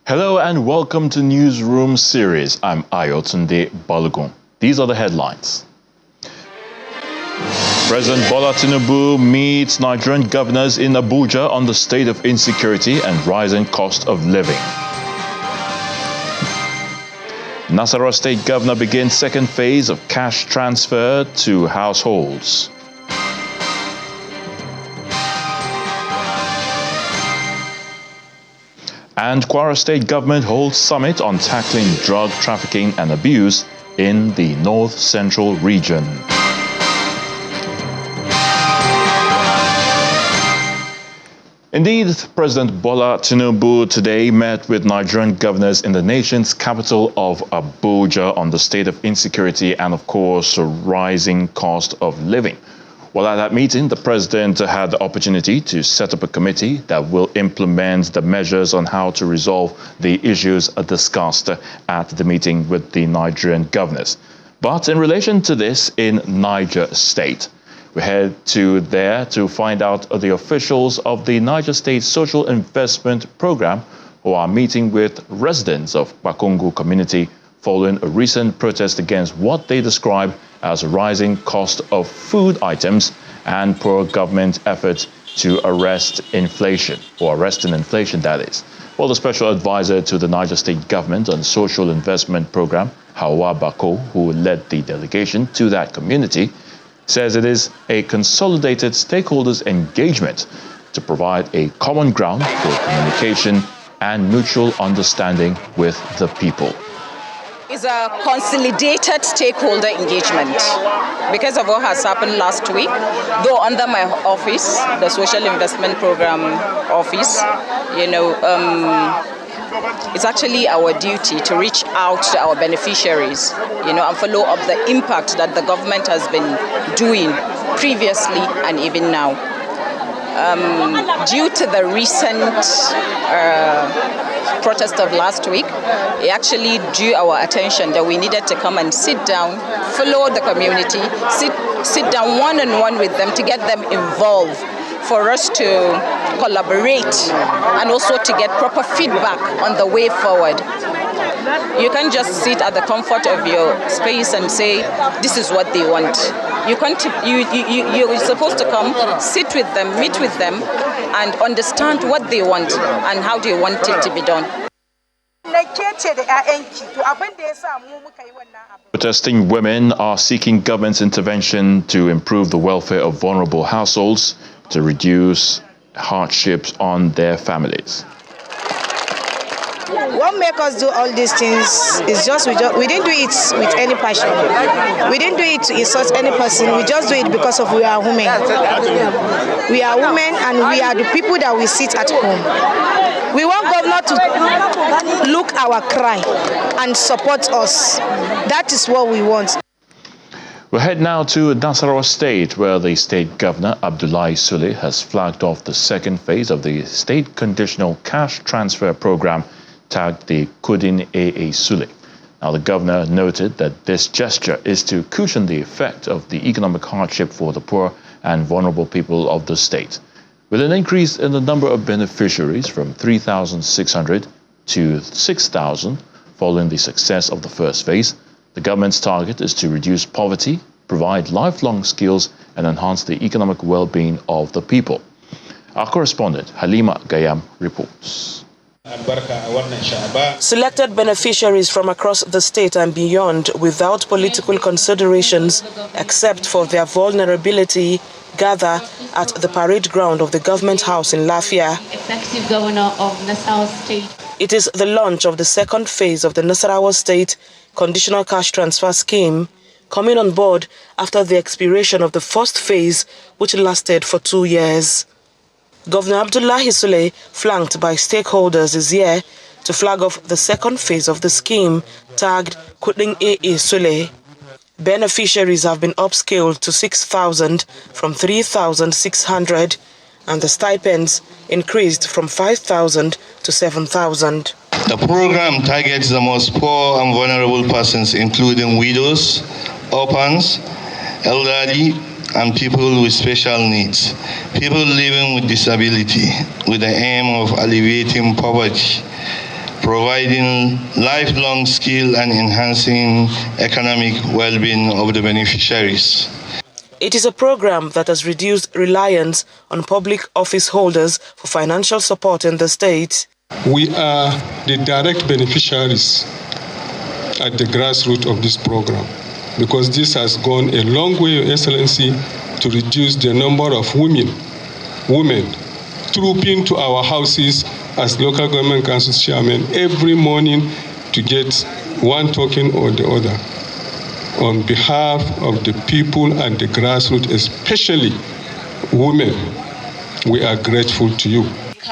Hello and welcome to Newsroom series. I'm Ayotunde Balogun. These are the headlines. President Bola Tinubu meets Nigerian governors in Abuja on the state of insecurity and rising cost of living. Nasarawa State Governor begins second phase of cash transfer to households. And Kwara State Government holds summit on tackling drug trafficking and abuse in the North Central region. Indeed, President Bola Tinubu today met with Nigerian governors in the nation's capital of Abuja on the state of insecurity and, of course, rising cost of living. Well, at that meeting, the president had the opportunity to set up a committee that will implement the measures on how to resolve the issues discussed at the meeting with the Nigerian governors. But in relation to this in Niger State, we head to there to find out the officials of the Niger State Social Investment Program who are meeting with residents of Bakongo community following a recent protest against what they describe as a rising cost of food items and poor government efforts to arresting inflation, that is. Well, the special advisor to the Niger State government on social investment program, Hawa Bako, who led the delegation to that community, says it is a consolidated stakeholders engagement to provide a common ground for communication and mutual understanding with the people. It's a consolidated stakeholder engagement because of what has happened last week. Though under my office, the Social Investment Program office, it's actually our duty to reach out to our beneficiaries, and follow up the impact that the government has been doing previously and even now. Due to the recent protest of last week, it actually drew our attention that we needed to come and sit down, follow the community, sit down one-on-one with them to get them involved, for us to collaborate and also to get proper feedback on the way forward. You can't just sit at the comfort of your space and say, this is what they want. You're supposed to come, sit with them, meet with them, and understand what they want and how they want it to be done. Protesting women are seeking government intervention to improve the welfare of vulnerable households to reduce hardships on their families. What makes us do all these things is we didn't do it with any passion. We didn't do it to insult any person. We just do it because of we are women. We are women and we are the people that we sit at home. We want governor to look our cry and support us. That is what we want. We'll head now to Nasarawa State, where the state governor, Abdullahi Sule, has flagged off the second phase of the state conditional cash transfer program tagged the Kudin AA Sule. Now, the governor noted that this gesture is to cushion the effect of the economic hardship for the poor and vulnerable people of the state. With an increase in the number of beneficiaries from 3,600 to 6,000 following the success of the first phase, the government's target is to reduce poverty, provide lifelong skills, and enhance the economic well-being of the people. Our correspondent, Halima Gayam, reports. Selected beneficiaries from across the state and beyond, without political considerations except for their vulnerability, gather at the parade ground of the government house in Lafia. Executive Governor of Nasarawa State. It is the launch of the second phase of the Nasarawa State Conditional Cash Transfer Scheme, coming on board after the expiration of the first phase, which lasted for 2 years. Governor Abdullahi Sule, flanked by stakeholders, is here to flag off the second phase of the scheme, tagged Kuding AA Sule. Beneficiaries have been upscaled to 6,000 from 3,600, and the stipends increased from 5,000 to 7,000. The program targets the most poor and vulnerable persons, including widows, orphans, elderly, and people with special needs, people living with disability, with the aim of alleviating poverty providing lifelong skill and enhancing economic well-being of the beneficiaries. It is a program that has reduced reliance on public office holders for financial support in the state. We are the direct beneficiaries at the grassroots of this program because this has gone a long way, Your Excellency, to reduce the number of women trooping to our houses as local government council chairman every morning to get one token or the other. On behalf of the people at the grassroots, especially women, we are grateful to you.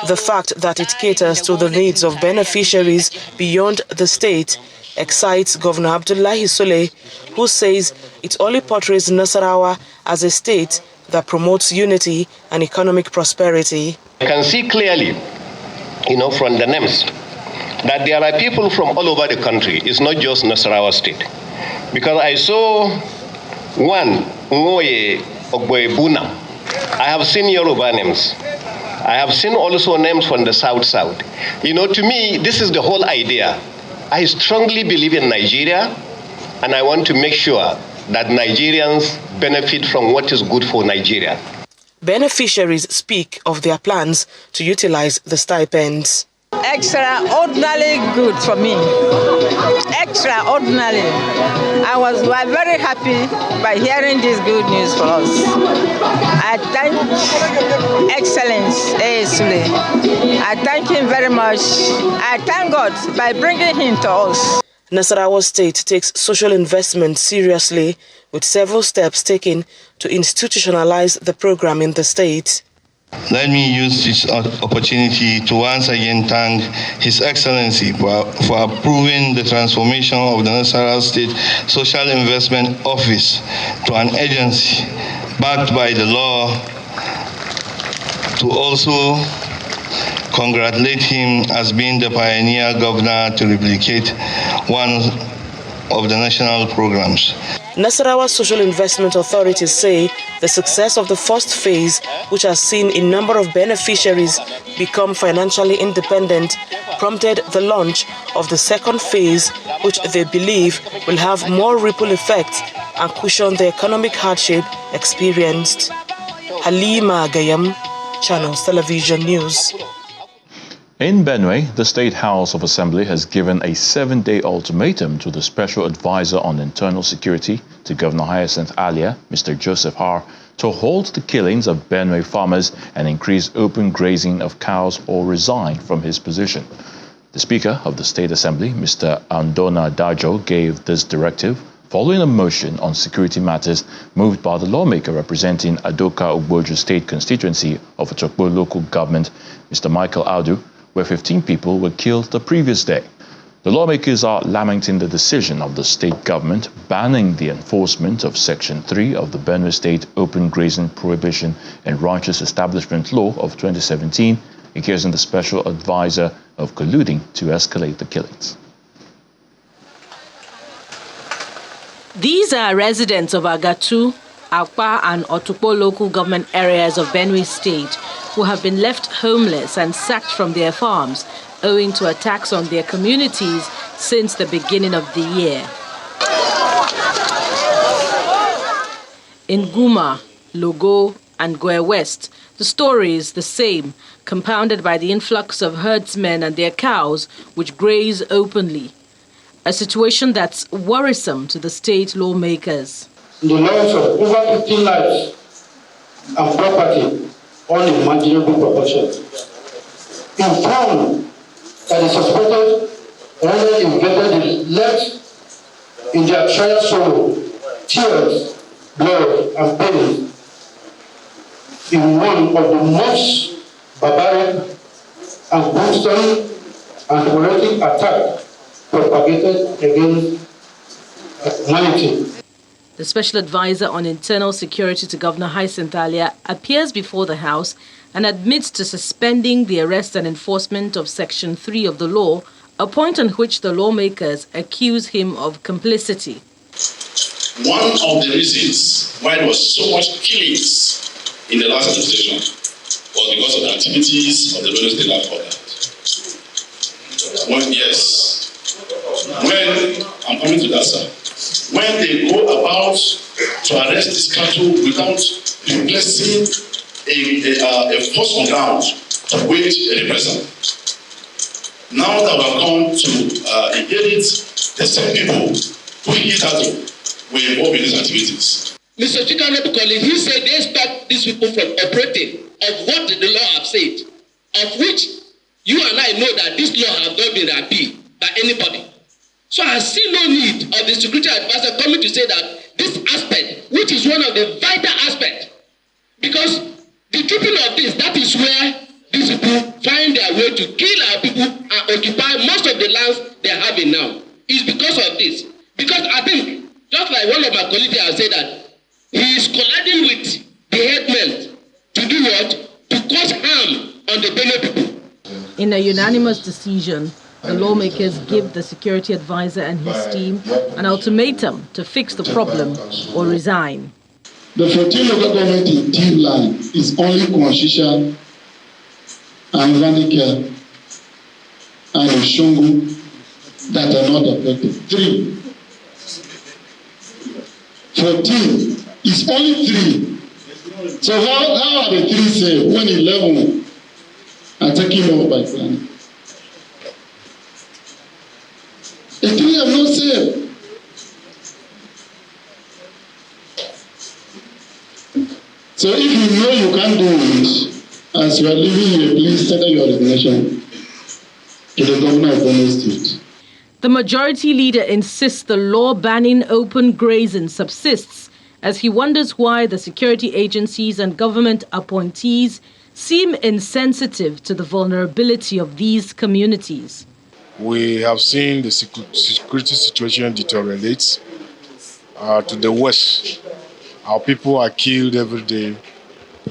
The fact that it caters to the needs of beneficiaries beyond the state excites Governor Abdullahi Soleh, who says it only portrays Nasarawa as a state that promotes unity and economic prosperity. You can see clearly, from the names, that there are people from all over the country. It's not just Nasarawa State. Because I saw one, Ngoye Ogboebuna. I have seen Yoruba names. I have seen also names from the South. To me, this is the whole idea. I strongly believe in Nigeria, and I want to make sure that Nigerians benefit from what is good for Nigeria. Beneficiaries speak of their plans to utilize the stipends. Extraordinarily good for me. Extraordinarily. We are very happy by hearing this good news for us. I thank Excellence Sule. I thank him very much. I thank God by bringing him to us. Nasarawa State takes social investment seriously, with several steps taken to institutionalize the program in the state. Let me use this opportunity to once again thank His Excellency for approving the transformation of the Nasarawa State Social Investment Office to an agency backed by the law, to also congratulate him as being the pioneer governor to replicate one of the national programs. Nasarawa Social Investment Authorities say the success of the first phase, which has seen a number of beneficiaries become financially independent, prompted the launch of the second phase, which they believe will have more ripple effects and cushion the economic hardship experienced. Halima Gayam, Channels Television News. In Benue, the State House of Assembly has given a 7-day ultimatum to the Special Advisor on Internal Security to Governor Hyacinth Alia, Mr. Joseph Har, to halt the killings of Benue farmers and increase open grazing of cows or resign from his position. The Speaker of the State Assembly, Mr. Andona Dajo, gave this directive following a motion on security matters moved by the lawmaker representing Adoka Ugboju State Constituency of Otokpo Local Government, Mr. Michael Audu, where 15 people were killed the previous day. The lawmakers are lamenting the decision of the state government banning the enforcement of Section 3 of the Benue State Open Grazing Prohibition and Ranches Establishment Law of 2017, accusing the special advisor of colluding to escalate the killings. These are residents of Agatu, Akpa and Otokpo local government areas of Benue State who have been left homeless and sacked from their farms owing to attacks on their communities since the beginning of the year. In Guma, Logo and Goe West, the story is the same, compounded by the influx of herdsmen and their cows which graze openly, a situation that's worrisome to the state lawmakers. The loss of over 15 lives and property, unimaginable proportions. In town, that is suspected, rather invented, left in their trial sorrow, tears, blood, and pain in one of the most barbaric and brutal and horrific attacks propagated against humanity. The Special Advisor on Internal Security to Governor Hyacinth Alia appears before the House and admits to suspending the arrest and enforcement of Section 3 of the law, a point on which the lawmakers accuse him of complicity. One of the reasons why there was so much killings in the last administration was because of the activities of the Benue State Land Covenant. When I'm coming to that, sir, when they go about to arrest this cattle without replacing a force on ground to wage a reprisal. Now that we have come to engage it, the same people who eat cattle were involved in these activities. Mr. Speaker, he said they stopped these people from operating of what the law have said, of which you and I know that this law have not been appealed by anybody. So I see no need of the security advisor coming to say that this aspect, which is one of the vital aspects, because the tripping of this, that is where these people find their way to kill our people and occupy most of the lands they are having now. It's because of this. Because I think, just like one of my colleagues has said that he is colliding with the headmen to do what? To cause harm on the Benue people. In a unanimous decision, the lawmakers give the security advisor and his team an ultimatum to fix the problem or resign. The 14 local government in Team Line is only Kwanshisha and Vanika and Oshungu that are not affected. 3. 14 is only 3. So how are the 3 saved when 11 are taken over by planning? The 3 are not saved. So if you know you can't do it, as you are leaving here, please tender your resignation to the governor of Benue State. The majority leader insists the law banning open grazing subsists, as he wonders why the security agencies and government appointees seem insensitive to the vulnerability of these communities. We have seen the security situation deteriorate to the west. Our people are killed every day.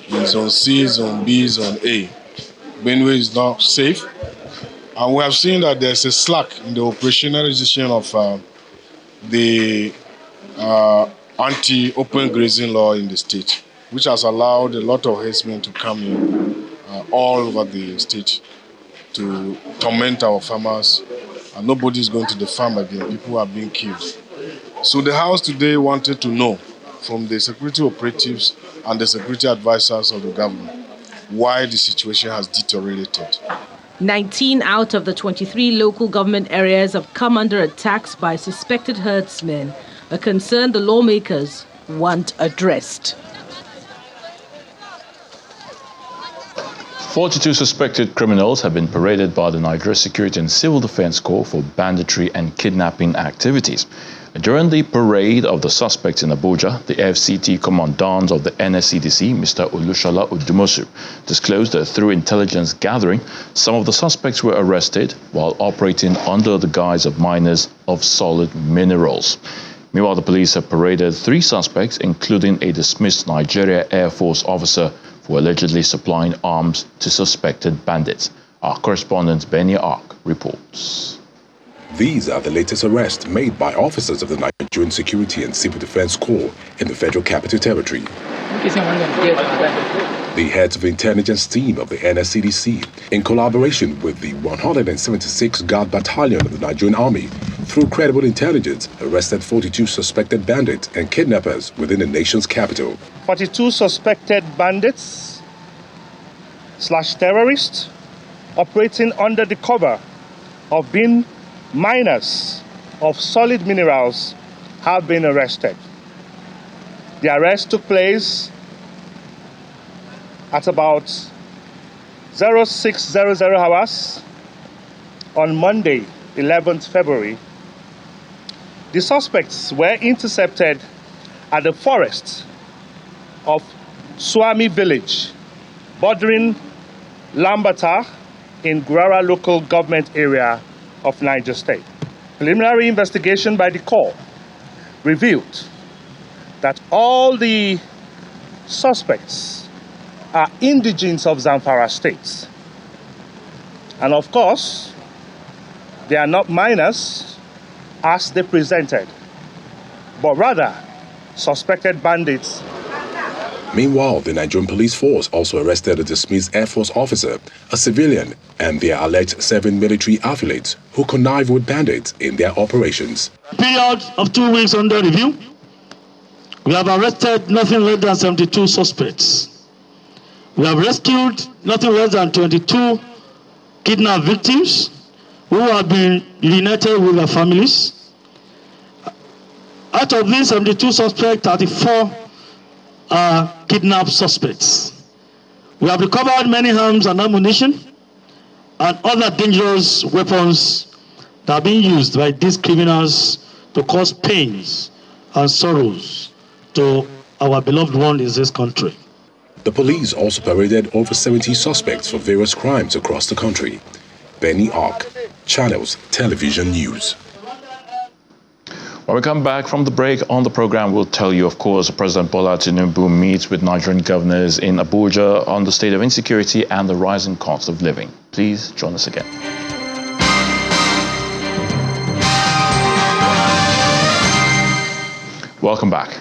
In Zone C, Zone B, Zone A. Benue is not safe. And we have seen that there's a slack in the operationalization of the anti-open grazing law in the state, which has allowed a lot of herdsmen to come in all over the state to torment our farmers. And nobody is going to the farm again. People are being killed. So the House today wanted to know from the security operatives and the security advisors of the government why the situation has deteriorated. 19 out of the 23 local government areas have come under attacks by suspected herdsmen, a concern the lawmakers want addressed. 42 suspected criminals have been paraded by the Nigeria Security and Civil Defense Corps for banditry and kidnapping activities. During the parade of the suspects in Abuja, the FCT commandant of the NSCDC, Mr. Olushola Odumosu, disclosed that through intelligence gathering, some of the suspects were arrested while operating under the guise of miners of solid minerals. Meanwhile, the police have paraded 3 suspects, including a dismissed Nigeria Air Force officer, for allegedly supplying arms to suspected bandits. Our correspondent Benny Ark reports. These are the latest arrests made by officers of the Nigerian Security and Civil Defense Corps in the Federal Capital Territory. The heads of the intelligence team of the NSCDC, in collaboration with the 176th Guard Battalion of the Nigerian Army, through credible intelligence, arrested 42 suspected bandits and kidnappers within the nation's capital. 42 suspected bandits / terrorists operating under the cover of being miners of solid minerals have been arrested. The arrest took place at about 0600 hours on Monday, 11th February. The suspects were intercepted at the forest of Swami village, bordering Lambata in Kwara local government area of Niger State. Preliminary investigation by the Corps revealed that all the suspects are indigenes of Zamfara states. And of course, they are not miners as they presented, but rather suspected bandits. Meanwhile, the Nigerian police force also arrested a dismissed Air Force officer, a civilian, and their alleged 7 military affiliates who connive with bandits in their operations. Period of 2 weeks under review, we have arrested nothing less than 72 suspects. We have rescued nothing less than 22 kidnapped victims who have been reunited with their families. Out of these 72 suspects, 34 are kidnapped suspects. We have recovered many arms and ammunition and other dangerous weapons that are being used by these criminals to cause pains and sorrows to our beloved ones in this country. The police also paraded over 70 suspects for various crimes across the country. Benny Ark, Channels Television News. When we come back from the break on the program, we'll tell you, of course, President Bola Tinubu meets with Nigerian governors in Abuja on the state of insecurity and the rising cost of living. Please join us again. Welcome back.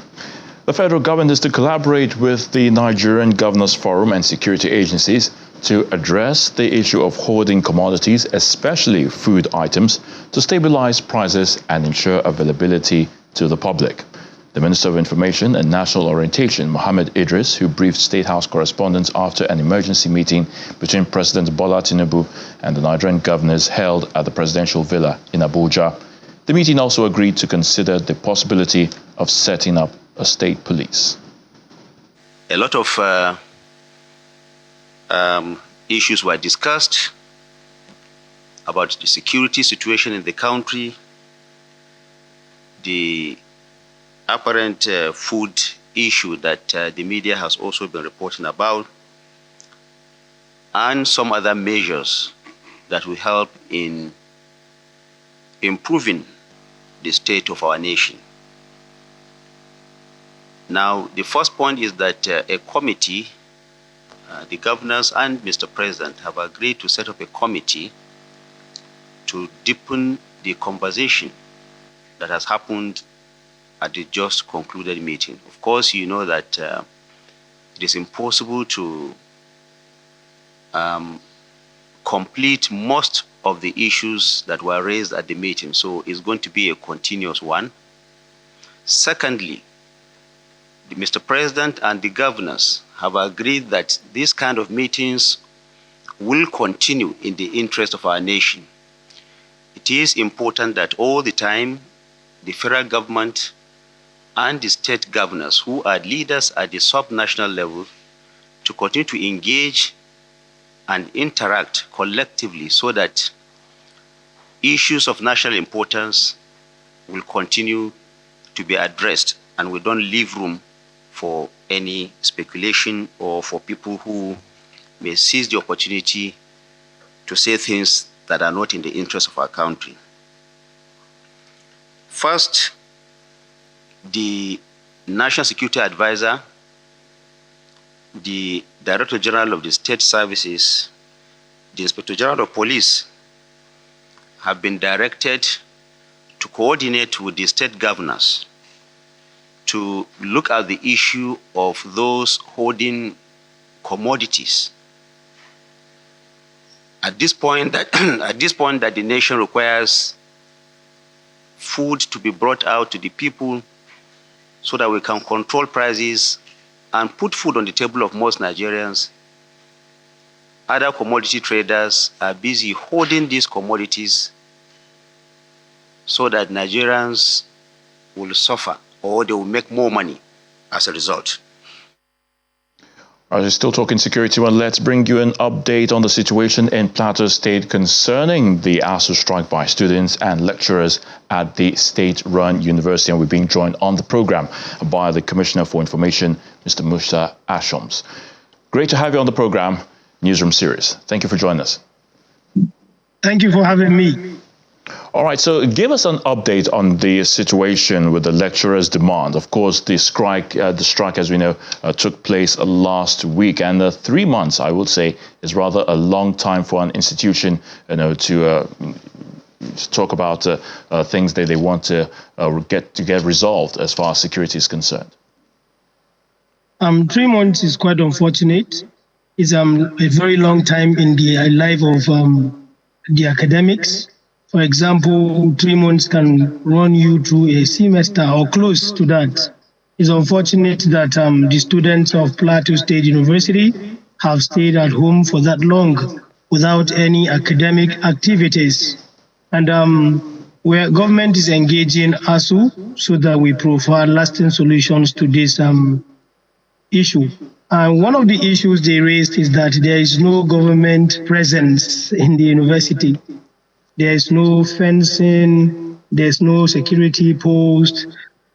The federal government is to collaborate with the Nigerian Governors Forum and security agencies to address the issue of hoarding commodities, especially food items, to stabilize prices and ensure availability to the public. The Minister of Information and National Orientation, Mohammed Idris, who briefed State House correspondents after an emergency meeting between President Bola Tinubu and the Nigerian governors held at the presidential villa in Abuja. The meeting also agreed to consider the possibility of setting up a state police. A lot of issues were discussed about the security situation in the country, the apparent food issue that the media has also been reporting about, and some other measures that will help in improving the state of our nation. Now, the first point is that a committee, the governors and Mr. President have agreed to set up a committee to deepen the conversation that has happened at the just concluded meeting. Of course, you know that it is impossible to complete most of the issues that were raised at the meeting, so it's going to be a continuous one. Secondly, Mr. President and the governors have agreed that these kind of meetings will continue in the interest of our nation. It is important that all the time the federal government and the state governors, who are leaders at the sub-national level, to continue to engage and interact collectively so that issues of national importance will continue to be addressed and we don't leave room for any speculation or for people who may seize the opportunity to say things that are not in the interest of our country. First, the National Security Advisor, the Director General of the State Services, the Inspector General of Police have been directed to coordinate with the state governors to look at the issue of those hoarding commodities. At this point that the nation requires food to be brought out to the people so that we can control prices and put food on the table of most Nigerians, other commodity traders are busy hoarding these commodities so that Nigerians will suffer or they will make more money as a result. We're still talking security. Well, let's bring you an update on the situation in Plateau State concerning the ASUU strike by students and lecturers at the state-run university. And we're being joined on the program by the Commissioner for Information, Mr. Musa Ashoms. Great to have you on the program, Newsroom Series. Thank you for joining us. Thank you for having me. All right, so give us an update on the situation with the lecturers' demand. Of course, the strike, as we know, took place last week, and 3 months, I would say, is rather a long time for an institution, to talk about things that they want to get resolved as far as security is concerned. 3 months is quite unfortunate. It's a very long time in the life of the academics. For example, 3 months can run you through a semester or close to that. It's unfortunate that the students of Plateau State University have stayed at home for that long without any academic activities. And where government is engaging ASU so that we provide lasting solutions to this issue. One of the issues they raised is that there is no government presence in the university. There is no fencing, there's no security post,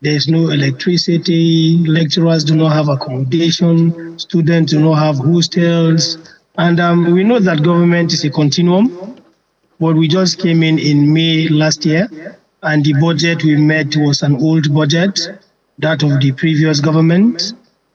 there's no electricity, lecturers do not have accommodation, students do not have hostels. And we know that government is a continuum, but we just came in May last year, and the budget we met was an old budget, that of the previous government.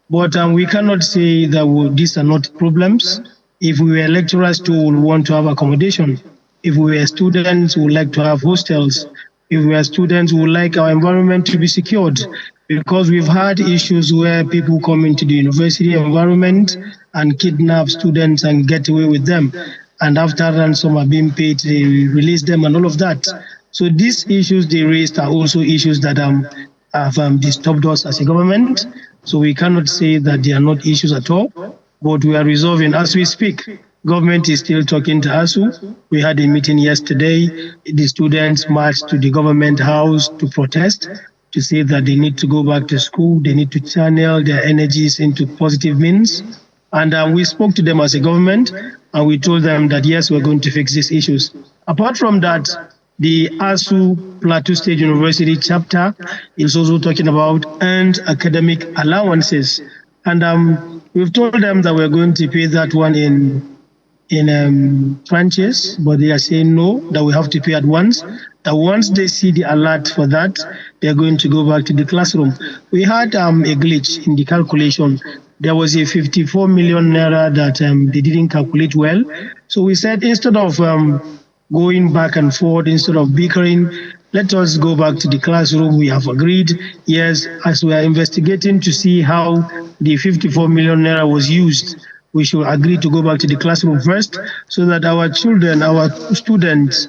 But we cannot say that these are not problems. If we were lecturers too, we would want to have accommodation. If we were students, we would like to have hostels. If we are students, we would like our environment to be secured, because we've had issues where people come into the university environment and kidnap students and get away with them. And after ransom are being paid, they release them and all of that. So these issues they raised are also issues that have disturbed us as a government. So we cannot say that they are not issues at all, but we are resolving as we speak. Government is still talking to ASU. We had a meeting yesterday. The students marched to the government house to protest, to say that they need to go back to school. They need to channel their energies into positive means. And we spoke to them as a government, and we told them that, yes, we're going to fix these issues. Apart from that, the ASU Plateau State University chapter is also talking about earned academic allowances. And we've told them that we're going to pay that one in tranches, but they are saying no, that we have to pay at once. That once they see the alert for that, they're going to go back to the classroom. We had a glitch in the calculation. There was a 54 million naira that they didn't calculate well. So we said, instead of going back and forth, instead of bickering, let us go back to the classroom. We have agreed, yes, as we are investigating to see how the 54 million naira was used, we should agree to go back to the classroom first, so that our children, our students,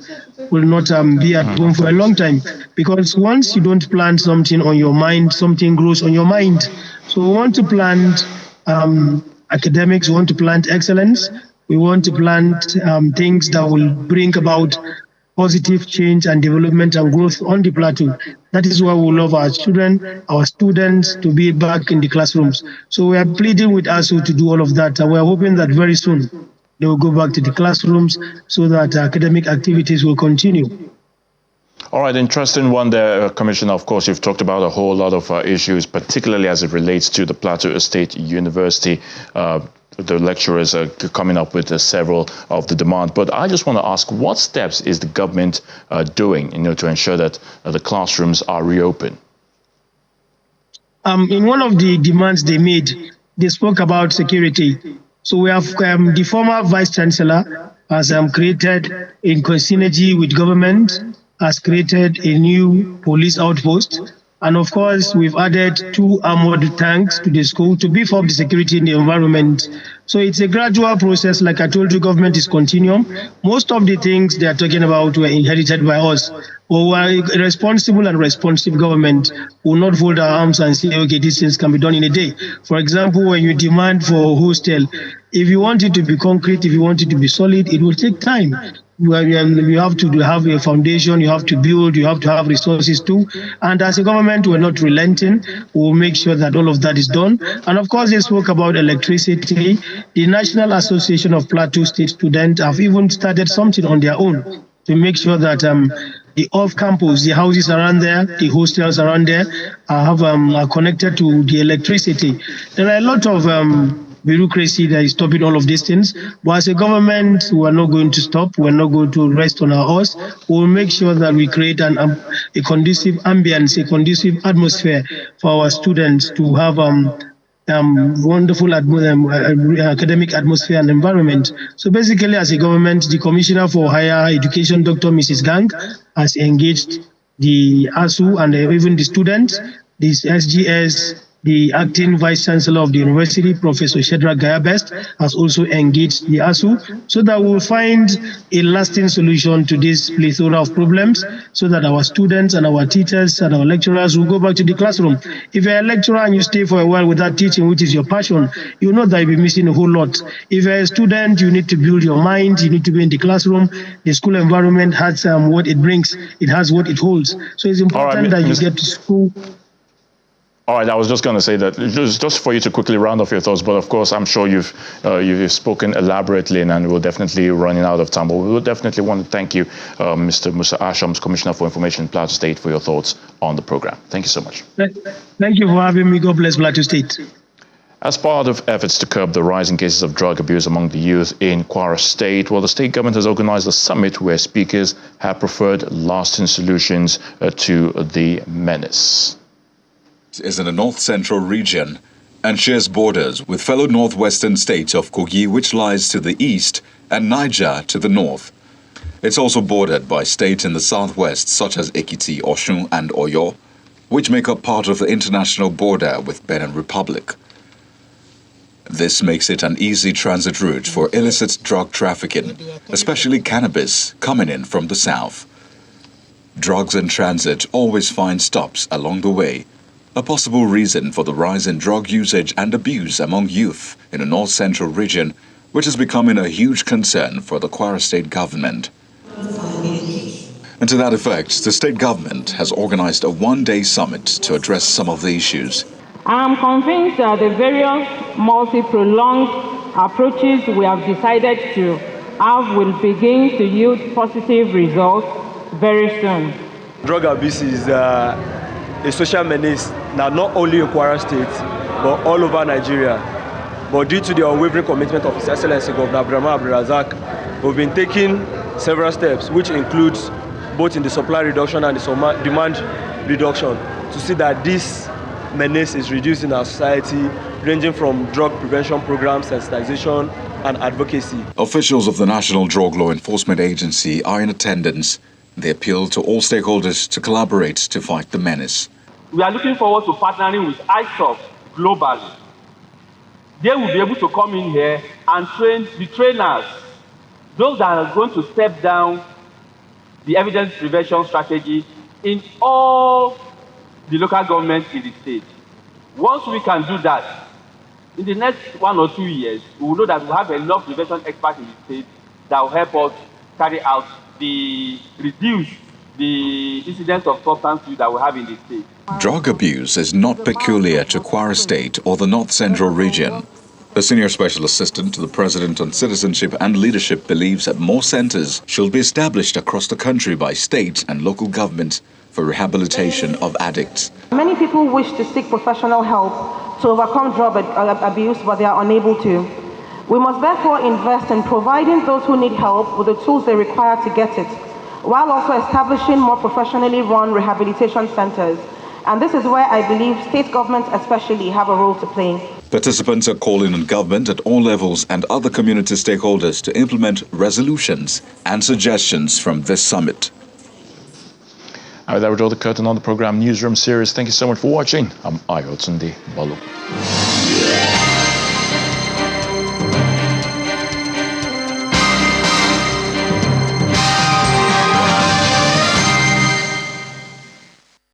will not be at home for a long time. Because once you don't plant something on your mind, something grows on your mind. So we want to plant academics, we want to plant excellence, we want to plant things that will bring about positive change and development and growth on the plateau. That is why we love our children, our students to be back in the classrooms. So we are pleading with ASU to do all of that, and we are hoping that very soon they will go back to the classrooms so that academic activities will continue. All right, interesting one there, Commissioner. Of course, you've talked about a whole lot of issues, particularly as it relates to the Plateau State University. The lecturers are coming up with several of the demand. But I just want to ask, what steps is the government doing, to ensure that the classrooms are reopened? In one of the demands they made, they spoke about security. So we have the former Vice Chancellor has created, in synergy with government, has created a new police outpost. And of course, we've added 2 armored tanks to the school to beef up the security in the environment. So it's a gradual process. Like I told you, government is continuum. Most of the things they are talking about were inherited by us. Or a responsible and responsive government will not fold our arms and say, okay, these things can be done in a day. For example, when you demand for a hostel, if you want it to be concrete, if you want it to be solid, it will take time. You have to have a foundation, you have to build, you have to have resources too. And as a government, we're not relenting. We'll make sure that all of that is done. And of course, they spoke about electricity. The National Association of Plateau State Students have even started something on their own to make sure that the off-campus, the houses around there, the hostels around there are connected to the electricity. There are a lot of bureaucracy that is stopping all of these things. But as a government, we are not going to stop. We are not going to rest on our horse. We will make sure that we create a conducive ambience, a conducive atmosphere for our students to have wonderful academic atmosphere and environment. So basically, as a government, the Commissioner for Higher Education, Dr. Mrs. Gang, has engaged the ASU and even the students, this SGS, The acting Vice Chancellor of the University, Professor Shedrack Gaya-Best, has also engaged the ASU so that we'll find a lasting solution to this plethora of problems so that our students and our teachers and our lecturers will go back to the classroom. If you're a lecturer and you stay for a while without teaching, which is your passion, you know that you'll be missing a whole lot. If you're a student, you need to build your mind, you need to be in the classroom. The school environment has what it brings, it has what it holds. So it's important that you get to school. All right, I was just going to say that just for you to quickly round off your thoughts, but of course, I'm sure you've spoken elaborately, and we're definitely running out of time. But we will definitely want to thank you, Mr. Musa Ashams, Commissioner for Information, Plateau State, for your thoughts on the program. Thank you so much. Thank you for having me. God bless Plateau State. As part of efforts to curb the rising cases of drug abuse among the youth in Kwara State, the state government has organized a summit where speakers have preferred lasting solutions to the menace. Is in the north-central region and shares borders with fellow northwestern states of Kogi, which lies to the east, and Niger to the north. It's also bordered by states in the southwest such as Ekiti, Osun, and Oyo, which make up part of the international border with Benin Republic. This makes it an easy transit route for illicit drug trafficking, especially cannabis, coming in from the south. Drugs in transit always find stops along the way, a possible reason for the rise in drug usage and abuse among youth in the north-central region, which is becoming a huge concern for the Kwara State government. And to that effect, the state government has organized a one-day summit to address some of the issues. I am convinced that the various multi-pronged approaches we have decided to have will begin to yield positive results very soon. Drug abuse is a social menace now not only in Kwara State but all over Nigeria. But due to the unwavering commitment of His Excellency Governor Abdurrahman Abdulrazak, we've been taking several steps, which includes both in the supply reduction and the demand reduction, to see that this menace is reduced in our society, ranging from drug prevention programs, sensitization, and advocacy. Officials of the National Drug Law Enforcement Agency are in attendance. They appeal to all stakeholders to collaborate to fight the menace. We are looking forward to partnering with ISOF globally. They will be able to come in here and train the trainers, those that are going to step down the evidence prevention strategy in all the local governments in the state. Once we can do that, in the next 1 or 2 years, we will know that we have enough prevention experts in the state that will help us carry out reduce the incidence of substance use that we have in the state. Drug abuse is not peculiar to Kwara State or the North Central region. The Senior Special Assistant to the President on Citizenship and Leadership believes that more centers should be established across the country by state and local governments for rehabilitation of addicts. Many people wish to seek professional help to overcome drug abuse, but they are unable to. We must therefore invest in providing those who need help with the tools they require to get it, while also establishing more professionally run rehabilitation centers. And this is where I believe state governments especially have a role to play. Participants are calling on government at all levels and other community stakeholders to implement resolutions and suggestions from this summit. All right, that would draw the curtain on the program Newsroom series. Thank you so much for watching. I'm Ayotunde Balu.